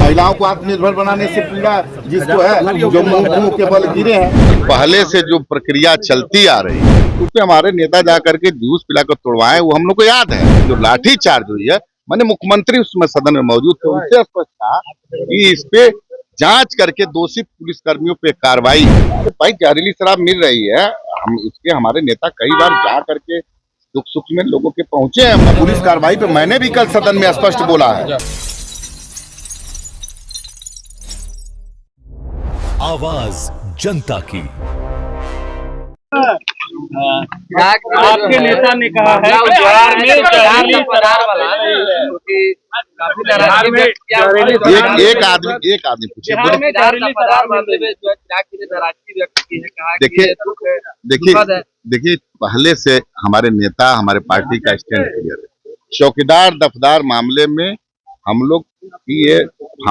महिलाओं को आत्मनिर्भर बनाने से पीड़ा जिसको है, जो मुंह के बल गिरे हैं। पहले से जो प्रक्रिया चलती आ रही है उसमें हमारे नेता जा करके जूस पिलाकर तोड़वाए, वो हम लोग को याद है। जो लाठी चार्ज हुई है, माने मुख्यमंत्री उसमें सदन में मौजूद थे, उनसे स्पष्ट था कि इस पे जांच करके दोषी पुलिस कर्मियों पे कार्रवाई। भाई जहरीली शराब मिल रही है, हम इसके हमारे नेता कई बार जा करके दुख सुख में लोगों के पहुंचे हैं। पुलिस कार्रवाई पे मैंने भी कल सदन में स्पष्ट बोला है। आवाज जनता की। आपके नेता ने कहा है कि बिहार में जहरीली शराब वाला एक आदमी पूछे। देखिए पहले से हमारे नेता, हमारे पार्टी का स्टैंड क्लियर है। चौकीदार दफदार मामले में हम लोग की ये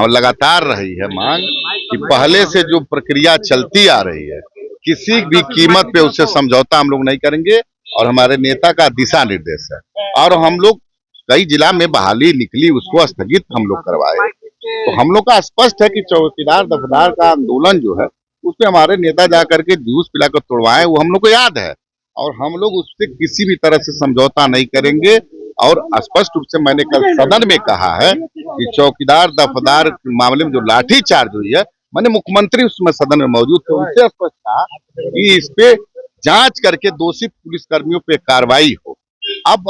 लगातार रही है मांग कि पहले से जो प्रक्रिया चलती आ रही है, किसी भी कीमत पे उससे समझौता हम लोग नहीं करेंगे और हमारे नेता का दिशा निर्देश है। और हम लोग कई जिला में बहाली निकली, उसको स्थगित हम लोग करवाए। तो हम लोग का स्पष्ट है कि चौकीदार दफदार का आंदोलन जो है उसमें हमारे नेता जा करके जूस पिलाकर तोड़वाए, वो हम लोग को याद है। और हम लोग उससे किसी भी तरह से समझौता नहीं करेंगे। और स्पष्ट रूप से मैंने कल सदन में कहा है कि चौकीदार दफदार मामले में जो लाठी चार्ज हुई है, माने मुख्यमंत्री उसमें सदन में मौजूद थे, उनसे स्पष्ट था कि इस पे जांच करके दोषी पुलिस कर्मियों पे कार्रवाई हो। अब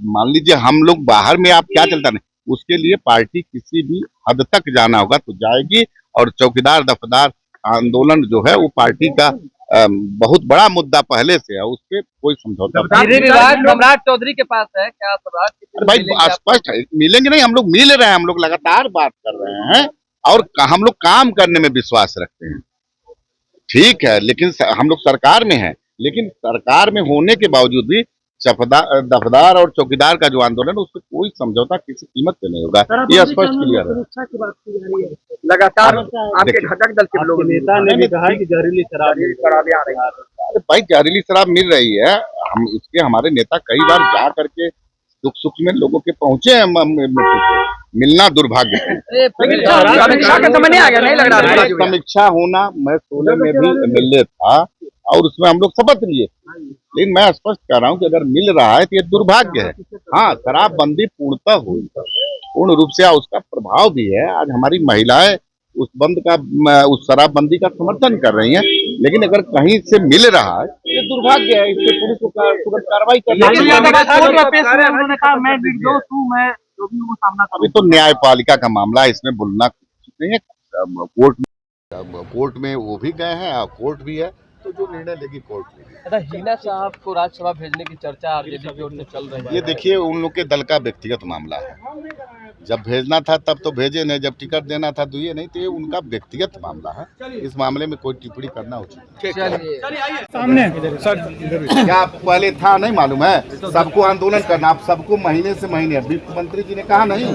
मान लीजिए हम लोग बाहर में आप क्या चलता नहीं, उसके लिए पार्टी किसी भी हद तक जाना होगा तो जाएगी। और चौकीदार दफदार आंदोलन जो है वो पार्टी का बहुत बड़ा मुद्दा पहले से है, उस पर कोई समझौता सम्राट चौधरी के पास है क्या? सम्राट भाई स्पष्ट है, मिलेंगे नहीं, हम लोग मिल रहे हैं, हम लोग लगातार बात कर रहे हैं और हम लोग काम करने में विश्वास रखते हैं। ठीक है, लेकिन हम लोग सरकार में हैं, लेकिन सरकार में होने के बावजूद भी दफदार और चौकीदार का जो आंदोलन है उस पर कोई समझौता किसी कीमत पे नहीं होगा, ये स्पष्ट क्लियर है। लगातार आपके घटक दल के लोग नेता ने भी कहा कि जहरीली शराब आ रही है। भाई जहरीली शराब मिल रही है, हम इसके हमारे नेता कई बार जा करके दुख सुख में लोगों के पहुंचे हैं। मिलना दुर्भाग्य है। समीक्षा होना, मैं 16 में भी MLA था और उसमें हम लोग शपथ लिए, लेकिन मैं स्पष्ट कर रहा हूँ कि अगर मिल रहा है तो ये दुर्भाग्य है। हाँ, शराबबंदी पूर्णतः हुई, पूर्ण रूप से उसका प्रभाव भी है। आज हमारी महिलाएं उस शराबबंदी का समर्थन कर रही हैं, लेकिन अगर कहीं से मिल रहा है ये दुर्भाग्य है। इससे पुलिस को तुरंत कार्रवाई करनी चाहिए। अभी तो न्यायपालिका का मामला है, इसमें बोलना कुछ नहीं है। कोर्ट में वो भी गए हैं और कोर्ट भी है, तो जो निर्णय लेगी कोर्ट लेगी। हिना साहब को राज्यसभा भेजने की चर्चा आरजेडी की ओर से चल रही है। ये देखिए उन लोग के दल का व्यक्तिगत मामला है। जब भेजना था तब तो भेजे नहीं, जब टिकट देना था तो ये नहीं, तो ये उनका व्यक्तिगत मामला है। इस मामले में कोई टिप्पणी करना उचित नहीं। सामने क्या पहले था नहीं मालूम है? सबको आंदोलन करना, आप सबको महीने से महीने, मुख्यमंत्री जी ने कहा नहीं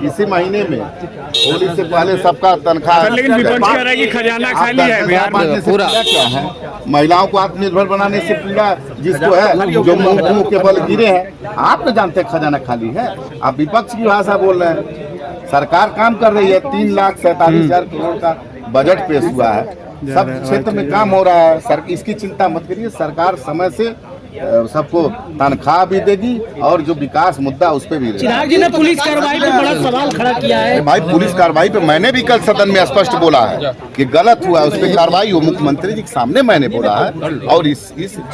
इसी महीने में होली से पहले सबका तनख्वाह। लेकिन विपक्ष कह रहा है कि खजाना खाली है बिहार में। पूरा क्या है, महिलाओं को आत्मनिर्भर बनाने से पीड़ा जिसको है, जो मुंह के बल गिरे हैं। आप न जानते खजाना खाली है, आप विपक्ष की भाषा बोल रहे हैं। सरकार काम कर रही है, 3,47,000 करोड़ का बजट पेश हुआ है, सब क्षेत्र में काम हो रहा है। सर इसकी चिंता मत करिए, सरकार समय से सबको तनख्वाह भी देगी और जो विकास मुद्दा उस पर भी। चिराग जी ने पुलिस कार्रवाई पे बड़ा सवाल खड़ा किया है। भाई पुलिस कार्रवाई पे मैंने भी कल सदन में स्पष्ट बोला है कि गलत हुआ, उस पर कार्रवाई हो। मुख्यमंत्री जी के सामने मैंने बोला है। और इस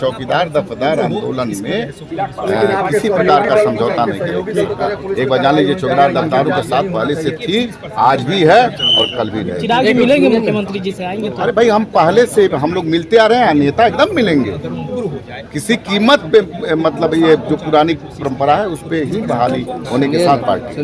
चौकीदार दफदार आंदोलन में किसी प्रकार का समझौता नहीं करेगी। एक बार जान लीजिए, चौकीदार दफदारों के साथ पहले से थी, आज भी है और कल भी रहेगी। चिराग जी मिलेंगे मुख्यमंत्री जी से, आएंगे? अरे भाई हम पहले से हम लोग मिलते आ रहे हैं, नेता एकदम मिलेंगे। किसी कीमत पे, मतलब ये जो पुरानी परंपरा है उस पे ही बहाली होने के साथ पार्टी।